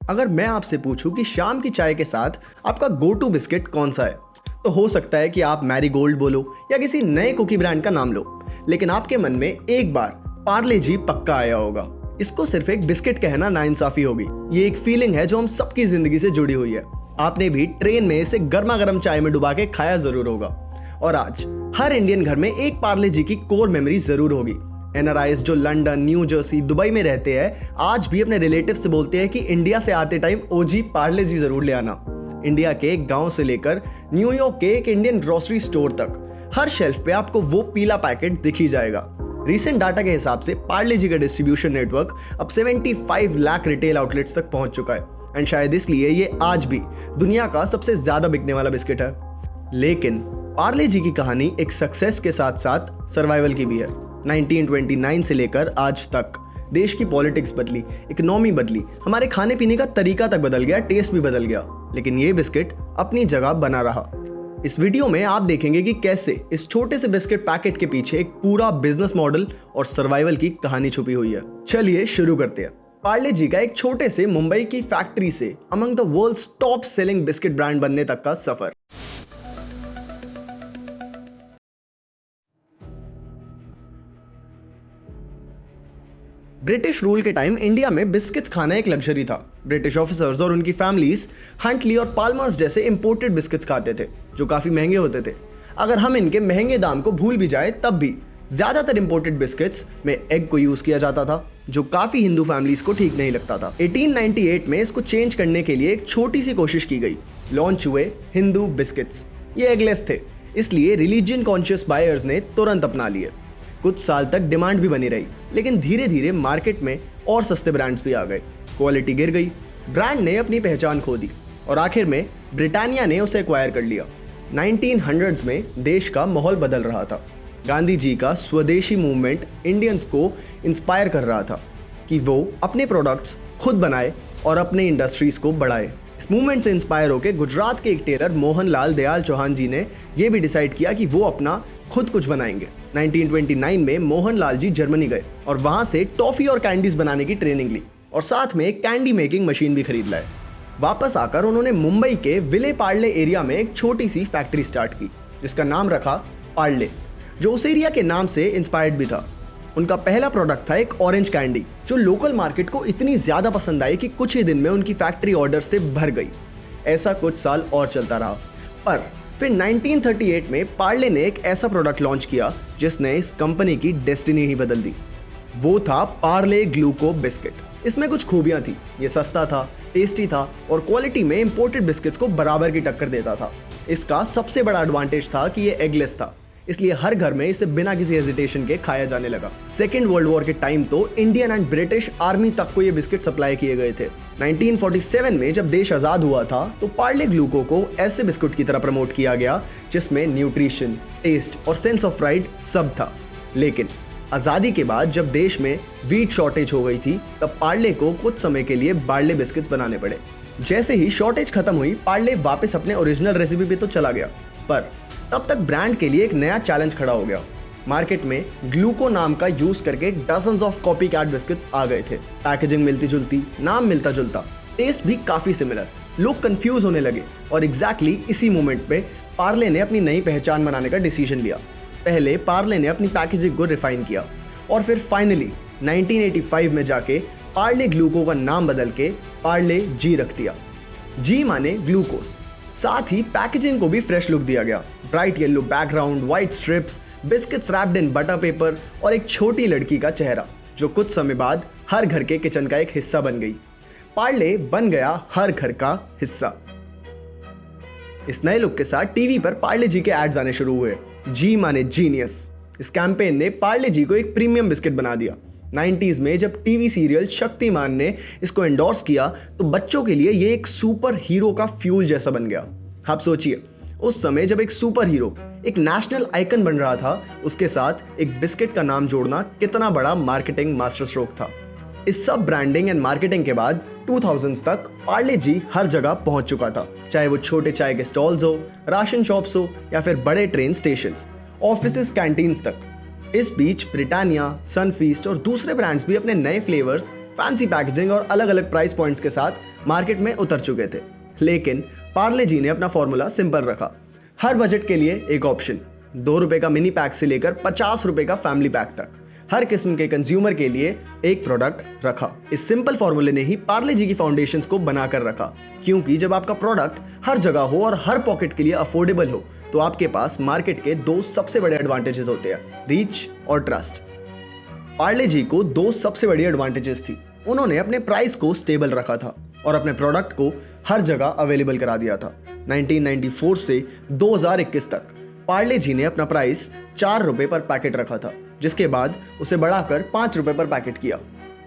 अगर मैं आपसे पूछूं कि शाम की चाय के साथ आपका गो टू बिस्किट कौन सा है, तो हो सकता है कि आप मैरीगोल्ड बोलो या किसी नए कुकी ब्रांड का नाम लो, लेकिन आपके मन में एक बार पार्ले जी पक्का आया होगा। इसको सिर्फ एक बिस्किट कहना नाइंसाफी होगी। ये एक फीलिंग है जो हम सबकी जिंदगी से जुड़ी हुई है। आपने भी ट्रेन में इसे गर्मा गर्म चाय में डुबा के खाया जरूर होगा। और आज हर इंडियन घर में एक पार्ले जी की कोर मेमोरी जरूर होगी। एनआरआईज जो लंदन, न्यू जर्सी, दुबई में रहते हैं, आज भी अपने रिलेटिव से बोलते हैं कि इंडिया से आते टाइम ओजी पार्ले जी जरूर ले आना। इंडिया के एक गांव से लेकर न्यूयॉर्क के एक इंडियन ग्रोसरी स्टोर तक हर शेल्फ पे आपको वो पीला पैकेट दिख ही जाएगा। रीसेंट डाटा के हिसाब से पार्ले जी का डिस्ट्रीब्यूशन नेटवर्क अब 75 लाख रिटेल आउटलेट्स तक पहुंच चुका है एंड शायद इसलिए ये आज भी दुनिया का सबसे ज्यादा बिकने वाला बिस्किट है। लेकिन पार्ले जी की कहानी एक सक्सेस के साथ साथ सर्वाइवल की भी है। 1929 से लेकर आज तक देश की पॉलिटिक्स बदली, इकोनॉमी बदली, हमारे खाने पीने का तरीका तक बदल गया, टेस्ट भी बदल गया, लेकिन ये बिस्किट अपनी जगह बना रहा। इस वीडियो में आप देखेंगे कि कैसे इस छोटे से बिस्किट पैकेट के पीछे एक पूरा बिजनेस मॉडल और सर्वाइवल की कहानी छुपी हुई है। चलिए शुरू करते हैं। पार्ले जी का एक छोटे से मुंबई की फैक्ट्री से among the world's top selling biscuit brand बनने तक का सफर। ब्रिटिश रूल के टाइम इंडिया में बिस्किट्स खाना एक लग्जरी था। ब्रिटिश ऑफिसर्स और उनकी फैमिलीज हंटली और पाल्मर्स जैसे इंपोर्टेड बिस्किट्स खाते थे जो काफी महंगे होते थे। अगर हम इनके महंगे दाम को भूल भी जाए तब भी ज्यादातर इंपोर्टेड बिस्किट्स में एग को यूज किया जाता था, जो काफी हिंदू फैमिलीज को ठीक नहीं लगता था। 1898 में इसको चेंज करने के लिए एक छोटी सी कोशिश की गई। लॉन्च हुए हिंदू बिस्किट्स। ये एगलेस थे, इसलिए रिलीजियन कॉन्शियस बायर्स ने तुरंत अपना लिए। कुछ साल तक डिमांड भी बनी रही, लेकिन धीरे धीरे मार्केट में और सस्ते ब्रांड्स भी आ गए। क्वालिटी गिर गई, ब्रांड ने अपनी पहचान खो दी और आखिर में ब्रिटानिया ने उसे एक्वायर कर लिया। 1900s में देश का माहौल बदल रहा था। गांधी जी का स्वदेशी मूवमेंट इंडियंस को इंस्पायर कर रहा था कि वो अपने प्रोडक्ट्स खुद बनाए और अपने इंडस्ट्रीज को बढ़ाए। इस मूवमेंट से इंस्पायर होकर गुजरात के एक टेलर मोहनलाल दयाल चौहान जी ने यह भी डिसाइड किया कि वो अपना खुद कुछ बनाएंगे। 1929 में मोहनलाल जी जर्मनी गए और वहां से टॉफी और कैंडीज बनाने की ट्रेनिंग ली और साथ में एक कैंडी मेकिंग मशीन भी खरीद लाए। वापस आकर उन्होंने मुंबई के विले पार्ले एरिया में एक छोटी सी फैक्ट्री स्टार्ट की जिसका नाम रखा पार्ले, जो उस एरिया के नाम से इंस्पायर्ड भी था। उनका पहला प्रोडक्ट था एक ऑरेंज कैंडी, जो लोकल मार्केट को इतनी ज्यादा पसंद आई कि कुछ ही दिन में उनकी फैक्ट्री ऑर्डर से भर गई। ऐसा कुछ साल और चलता रहा, पर फिर 1938 में पार्ले ने एक ऐसा प्रोडक्ट लॉन्च किया जिसने इस कंपनी की डेस्टिनी ही बदल दी। वो था पार्ले ग्लूको बिस्किट। इसमें कुछ खूबियां थी। ये सस्ता था, टेस्टी था और क्वालिटी में इंपोर्टेड बिस्किट्स को बराबर की टक्कर देता था। इसका सबसे बड़ा एडवांटेज था कि ये एगलेस था, इसलिए हर घर में इसे बिना किसी हेजिटेशन के खाया जाने लगा। सेकेंड वर्ल्ड वॉर के टाइम तो इंडियन एंड ब्रिटिश आर्मी तक को ये बिस्किट सप्लाई किए गए थे। 1947 में जब देश आजाद हुआ था तो पार्ले ग्लूको को ऐसे बिस्कुट की तरह प्रमोट किया गया जिसमें न्यूट्रिशन, टेस्ट और सेंस ऑफ प्राइड सब था। लेकिन आजादी के बाद जब देश में व्हीट शॉर्टेज हो गई थी तब पार्ले को कुछ समय के लिए पार्ले बिस्किट्स बनाने पड़े। जैसे ही शॉर्टेज खत्म हुई, पार्ले वापस अपने ओरिजिनल रेसिपी पे तो चला गया, पर तब तक ब्रांड के लिए एक नया चैलेंज खड़ा हो गया। मार्केट में ग्लूको नाम का यूज करके dozens of copy cat biscuits आ गए थे। पैकेजिंग मिलती जुलती, नाम मिलता जुलता, टेस्ट भी काफी सिमिलर। लोग कंफ्यूज होने लगे और एग्जैक्टली इसी मोमेंट पे पार्ले ने अपनी नई पहचान बनाने का डिसीजन लिया। पहले पार्ले ने अपनी पैकेजिंग को रिफाइन किया और फिर फाइनली 1985 में जाके पार्ले ग्लूको का नाम बदल के पार्ले जी रख दिया। जी माने ग्लूकोस। साथ ही पैकेजिंग को भी फ्रेश लुक दिया गया। Bright yellow background, white strips, biscuits wrapped in butter paper और एक छोटी लड़की का चेहरा जो कुछ समय बाद हर घर के किचन का एक हिस्सा बन गई। पार्ले बन गया हर घर का हिस्सा। इस नए लुक के साथ टीवी पर पार्ले जी के एड्स आने शुरू हुए। जी माने जीनियस। इस कैंपेन ने पार्ले जी को एक प्रीमियम बिस्किट बना दिया। 90s में जब टीवी सीरियल शक्तिमान ने इसको एंडोर्स किया तो बच्चों के लिए ये एक सुपर हीरो का फ्यूल जैसा बन गया। आप सोचिए, उस समय जब एक सुपर हीरो एक नेशनल आइकन बन रहा था, उसके साथ एक बिस्किट का नाम जोड़ना कितना बड़ा मार्केटिंग मास्टर स्ट्रोक था। इस सब ब्रांडिंग एंड मार्केटिंग के बाद 2000s तक पार्ले जी हर जगह पहुंच चुका था, चाहे वो छोटे चाय के स्टॉल्स हो, राशन शॉप्स हो या फिर बड़े ट्रेन स्टेशंस, ऑफिसेस, कैंटीन्स तक। इस बीच ब्रिटानिया, सनफीस्ट और दूसरे ब्रांड्स भी अपने नए फ्लेवर्स फैंसी पैकेजिंग और अलग अलग प्राइस पॉइंट्स के साथ मार्केट में उतर चुके थे। लेकिन पार्ले जी ने अपना फॉर्मूला सिंपल रखा। हर बजट के लिए एक ऑप्शन, ₹2 का मिनी पैक से लेकर ₹50 का फैमिली पैक तक, हर किस्म के कंज्यूमर के लिए एक प्रोडक्ट रखा। इस सिंपल फॉर्मूले ने ही पार्ले जी की फाउंडेशंस को बनाकर रखा, क्योंकि जब आपका प्रोडक्ट हर जगह हो और हर पॉकेट के लिए अफोर्डेबल हो तो आपके पास मार्केट के 2 सबसे बड़े एडवांटेजेस होते हैं, रीच और ट्रस्ट। पार्ले जी को 2 सबसे बड़ी एडवांटेजेस थी। उन्होंने अपने प्राइस को स्टेबल रखा था और अपने प्रोडक्ट को हर जगह अवेलेबल करा दिया था। 1994 से 2021 तक पार्ले जी ने अपना प्राइस ₹4 पर पैकेट रखा था, जिसके बाद उसे बढ़ाकर ₹5 पर पैकेट किया।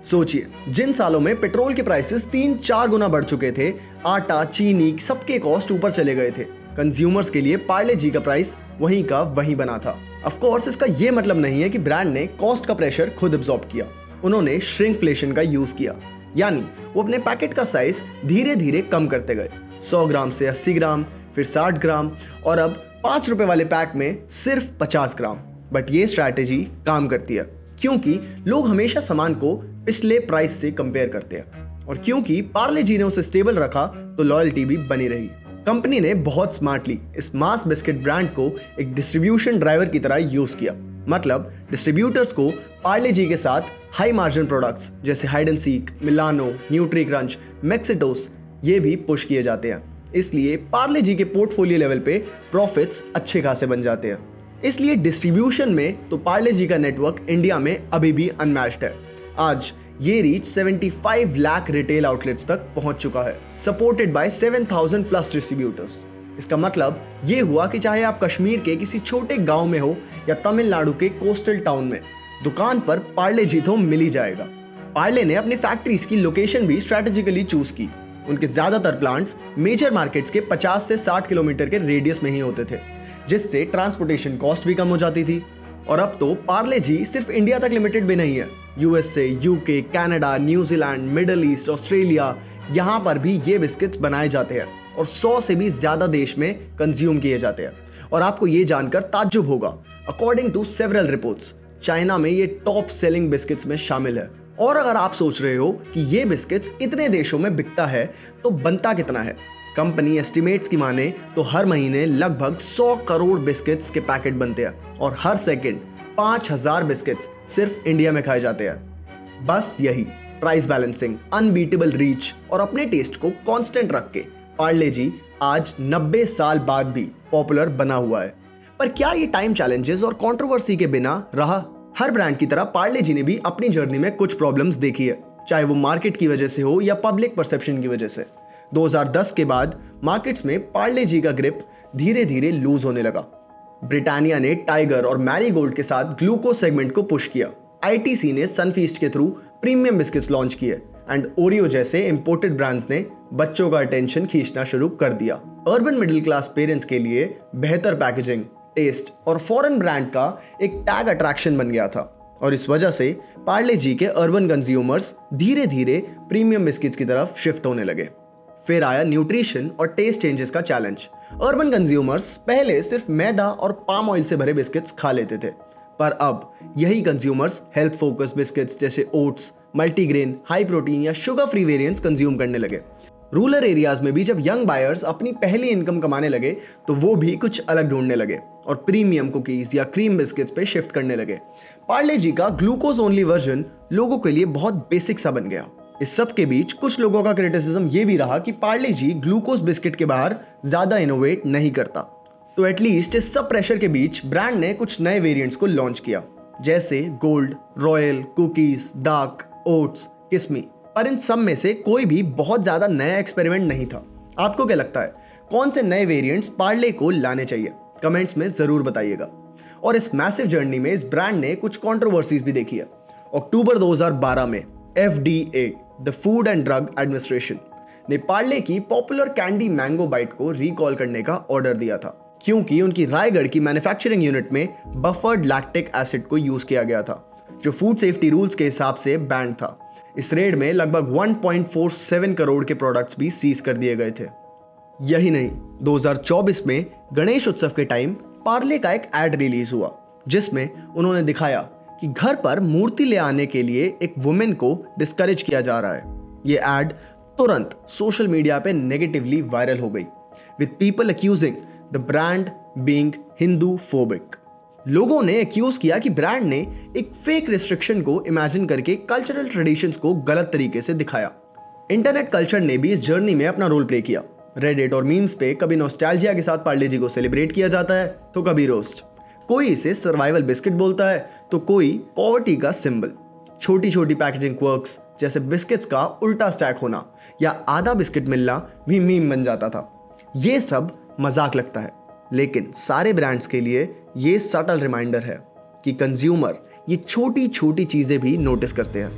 सोचिए, जिन सालों में पेट्रोल के प्राइसेस 3-4 गुना बढ़ चुके थे, आटा, चीनी, सबके कॉस्ट ऊपर चले गए थे, कंज्यूमर्स के लिए पार्ले जी का प्राइस वहीं का वहीं बना था। ऑफ कोर्स इसका यह मतलब नहीं है कि ब्रांड ने कॉस्ट का प्रेशर खुद अब्सॉर्ब किया। उन्होंने श्रिंकफ्लेशन का यूज किया, यानी वो अपने पैकेट का साइज धीरे धीरे कम करते गए, 100 ग्राम से 80 ग्राम, फिर 60 ग्राम और अब ₹5 वाले पैक में सिर्फ 50 ग्राम। बट ये स्ट्रैटेजी काम करती है, क्योंकि लोग हमेशा सामान को पिछले प्राइस से कंपेयर करते हैं, और क्योंकि पार्ले जी ने उसे स्टेबल रखा तो लॉयल्टी भी बनी रही। कंपनी ने बहुत स्मार्टली इस मास बिस्किट ब्रांड को एक डिस्ट्रीब्यूशन ड्राइवर की तरह यूज किया। मतलब डिस्ट्रीब्यूटर्स को पार्ले जी के साथ हाई मार्जिन प्रोडक्ट्स जैसे Hide and Seek, Milano, Nutri Crunch, Maxitos ये भी पुश किए जाते हैं। इसलिए पार्ले जी के पोर्टफोलियो लेवल पे प्रॉफिट्स अच्छे खासे बन जाते हैं। इसलिए डिस्ट्रीब्यूशन में तो पार्ले जी का नेटवर्क इंडिया में अभी भी अनमैच्ड है। आज ये रीच 75 लाख रिटेल आउटलेट्स तक पहुंच चुका है, सपोर्टेड बाय 7000 प्लस डिस्ट्रीब्यूटर्स। इसका मतलब ये हुआ कि चाहे आप कश्मीर के किसी छोटे गांव में हो या तमिलनाडु के कोस्टल टाउन में, दुकान पर पार्ले जी तो मिल ही जाएगा। पार्ले ने अपनी फैक्ट्रीज की लोकेशन भी स्ट्रेटेजिकली चूज की। उनके ज्यादातर प्लांट्स मेजर मार्केट्स के 50 से 60 किलोमीटर के रेडियस में ही होते थे, जिससे ट्रांसपोर्टेशन कॉस्ट भी कम हो जाती थी। और अब तो पार्ले जी सिर्फ इंडिया तक लिमिटेड भी नहीं है। USA, UK, Canada, New Zealand, middle east, Australia, यहाँ पर भी ये बिस्किट्स बनाए जाते हैं और 100 से भी ज्यादा देश में कंज्यूम किए जाते हैं। और आपको ये जानकर ताज्जुब होगा, according to several reports, China में ये टॉप सेलिंग बिस्किट्स में शामिल है। और अगर आप सोच रहे हो कि ये बिस्किट्स इतने देशों में बिकता है तो बनता कितना है, कंपनी एस्टिमेट्स की माने तो हर महीने लगभग 100 करोड़ बिस्किट्स के पैकेट बनते हैं और हर सेकंड 5000 बिस्किट्स सिर्फ इंडिया में खाए जाते हैं। बस यही प्राइस बैलेंसिंग, अनबीटेबल रीच और अपने टेस्ट को कांस्टेंट रख के पार्ले जी आज 90 साल बाद भी पॉपुलर बना हुआ है। पर क्या ये टाइम चैलेंजेस और कंट्रोवर्सी के बिना रहा? हर ब्रांड की तरह पार्ले जी ने भी अपनी जर्नी में कुछ प्रॉब्लम्स देखी है, चाहे वो मार्केट की वजह से हो या पब्लिक परसेप्शन की वजह से। 2010 के बाद मार्केट्स में पार्ले जी का ग्रिप धीरे धीरे लूज होने लगा। ब्रिटानिया ने टाइगर और मैरीगोल्ड के साथ ग्लूकोज सेगमेंट को पुश किया। आईटीसी ने सनफीस्ट के थ्रू प्रीमियम बिस्किट्स लॉन्च किए एंड ओरियो जैसे इंपोर्टेड ब्रांड्स ने बच्चों का अटेंशन खींचना शुरू कर दिया। अर्बन मिडिल क्लास पेरेंट्स के लिए बेहतर पैकेजिंग, टेस्ट और फॉरेन ब्रांड का एक टैग अट्रैक्शन बन गया था, और इस वजह से पार्ले जी के अर्बन कंज्यूमर्स धीरे धीरे प्रीमियम बिस्किट्स की तरफ शिफ्ट होने लगे। फिर आया न्यूट्रिशन और टेस्ट चेंजेस का चैलेंज। अर्बन कंज्यूमर्स पहले सिर्फ मैदा और पाम ऑयल से भरे बिस्किट्स खा लेते थे, पर अब यही कंज्यूमर्स हेल्थ फोकस बिस्किट्स जैसे ओट्स, मल्टीग्रेन, हाई प्रोटीन या शुगर फ्री वेरिएंट्स कंज्यूम करने लगे। रूरल एरियाज में भी जब यंग बायर्स अपनी पहली इनकम कमाने लगे तो वो भी कुछ अलग ढूंढने लगे और प्रीमियम कुकीज या क्रीम बिस्किट्स पे शिफ्ट करने लगे। पार्ले जी का ग्लूकोज ओनली वर्जन लोगों के लिए बहुत बेसिक सा बन गया। इस सब के बीच कुछ लोगों का क्रिटिसिज्म ये भी रहा कि पार्ले जी ग्लूकोज बिस्किट के बाहर ज्यादा इनोवेट नहीं करता। तो एटलीस्ट इस सब प्रेशर के बीच ब्रांड ने कुछ नए वेरिएंट्स को लॉन्च किया, जैसे gold, royal, cookies, dark, oats, Kismi. पर इन सब में से कोई भी बहुत ज्यादा नया एक्सपेरिमेंट नहीं था। आपको क्या लगता है, कौन से नए वेरिएंट्स पार्ले को लाने चाहिए? कमेंट्स में जरूर बताइएगा। और इस मैसिव जर्नी में इस ब्रांड ने कुछ कंट्रोवर्सीज भी देखी है। अक्टूबर 2012 में FDA, the food and drug administration, ने पार्ले की पॉपुलर कैंडी मैंगो बाइट को रिकॉल करने का ऑर्डर दिया था, क्योंकि उनकी रायगढ़ की मैन्युफैक्चरिंग यूनिट में बफर्ड लैक्टिक एसिड को यूज किया गया था, जो फूड सेफ्टी रूल्स के हिसाब से बैंड था। इस रेड में लगभग 1.47 करोड़ के प्रोडक्ट्स भी सीज कर दिए गए थे। यही नहीं, 2024 में गणेश उत्सव के टाइम पार्ले का एक एड रिलीज हुआ, जिसमें उन्होंने दिखाया कि घर पर मूर्ति ले आने के लिए एक वुमेन को डिस्करेज किया जा रहा है। ये एड तुरंत सोशल मीडिया पे नेगेटिवली वायरल हो गई, with people accusing the brand being Hindu phobic. लोगों ने एक्यूज किया कि ब्रांड ने एक फेक रिस्ट्रिक्शन को इमेजिन करके कल्चरल ट्रेडिशंस को गलत तरीके से दिखाया। इंटरनेट कल्चर ने भी इस जर्नी में अपना रोल प्ले किया। रेडिट और मीम्स पे कभी नॉस्टैल्जिया के साथ पार्ले जी को सेलिब्रेट किया जाता है तो कभी रोस्ट। कोई इसे सर्वाइवल बिस्किट बोलता है तो कोई पॉवर्टी का सिंबल। छोटी छोटी पैकेजिंग क्वर्क्स जैसे बिस्किट्स का उल्टा स्टैक होना या आधा बिस्किट मिलना भी मीम बन जाता था। ये सब मजाक लगता है, लेकिन सारे ब्रांड्स के लिए ये सटल रिमाइंडर है कि कंज्यूमर ये छोटी छोटी चीजें भी नोटिस करते हैं।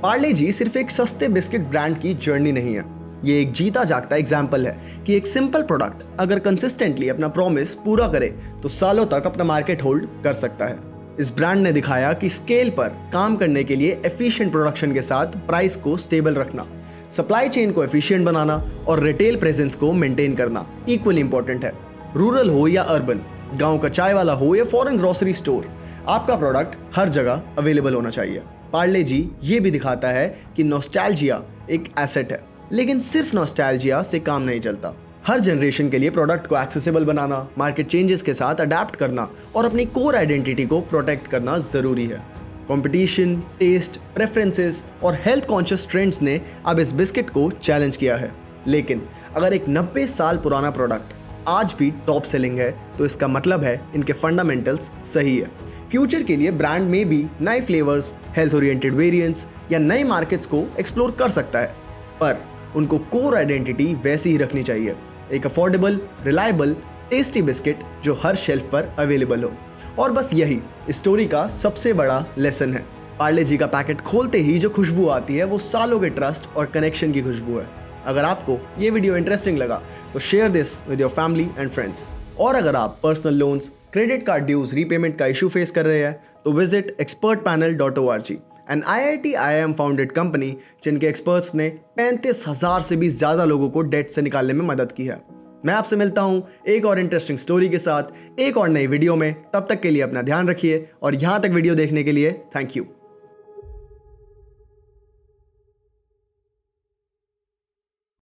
पार्ले जी सिर्फ एक सस्ते बिस्किट ब्रांड की जर्नी नहीं है, ये एक जीता जागता एग्जाम्पल है कि एक सिंपल प्रोडक्ट अगर कंसिस्टेंटली अपना प्रॉमिस पूरा करे तो सालों तक अपना मार्केट होल्ड कर सकता है। इस ब्रांड ने दिखाया कि स्केल पर काम करने के लिए एफिशिएंट प्रोडक्शन के साथ प्राइस को स्टेबल रखना, सप्लाई चेन को एफिशिएंट बनाना और रिटेल प्रेजेंस को मेंटेन करना इक्वली इंपॉर्टेंट है। रूरल हो या अर्बन, गांव का चाय वाला हो या फॉरेन ग्रोसरी स्टोर, आपका प्रोडक्ट हर जगह अवेलेबल होना चाहिए। पार्ले जी ये भी दिखाता है कि नॉस्टैल्जिया एक एसेट है, लेकिन सिर्फ नॉस्टैल्जिया से काम नहीं चलता। हर जनरेशन के लिए प्रोडक्ट को एक्सेसिबल बनाना, मार्केट चेंजेस के साथ अडेप्ट करना और अपनी कोर आइडेंटिटी को प्रोटेक्ट करना जरूरी है। कंपटीशन, टेस्ट, प्रेफरेंसेस और हेल्थ कॉन्शियस ट्रेंड्स ने अब इस बिस्किट को चैलेंज किया है, लेकिन अगर एक 90 साल पुराना प्रोडक्ट आज भी टॉप सेलिंग है तो इसका मतलब है इनके फंडामेंटल्स सही है। फ्यूचर के लिए ब्रांड में भी नए फ्लेवर्स, हेल्थ ओरिएंटेड वेरिएंट्स या नए मार्केट्स को एक्सप्लोर कर सकता है, पर उनको कोर आइडेंटिटी वैसी ही रखनी चाहिए, एक अफोर्डेबल, रिलायबल, टेस्टी बिस्किट जो हर शेल्फ पर अवेलेबल हो। और बस यही स्टोरी का सबसे बड़ा लेसन है। पार्ले जी का पैकेट खोलते ही जो खुशबू आती है वो सालों के ट्रस्ट और कनेक्शन की खुशबू है। अगर आपको ये वीडियो इंटरेस्टिंग लगा तो share this with your family and friends. और अगर आप personal loans, credit card dues, repayment का इशू फेस कर रहे हैं तो visit expertpanel.org, an IIT IIM founded company जिनके एक्सपर्ट्स ने 35,000 से भी ज्यादा लोगों को डेट से निकालने में मदद की है। मैं आपसे मिलता हूं एक और इंटरेस्टिंग स्टोरी के साथ एक और नई वीडियो में। तब तक के लिए अपना ध्यान रखिए और यहां तक वीडियो देखने के लिए थैंक यू।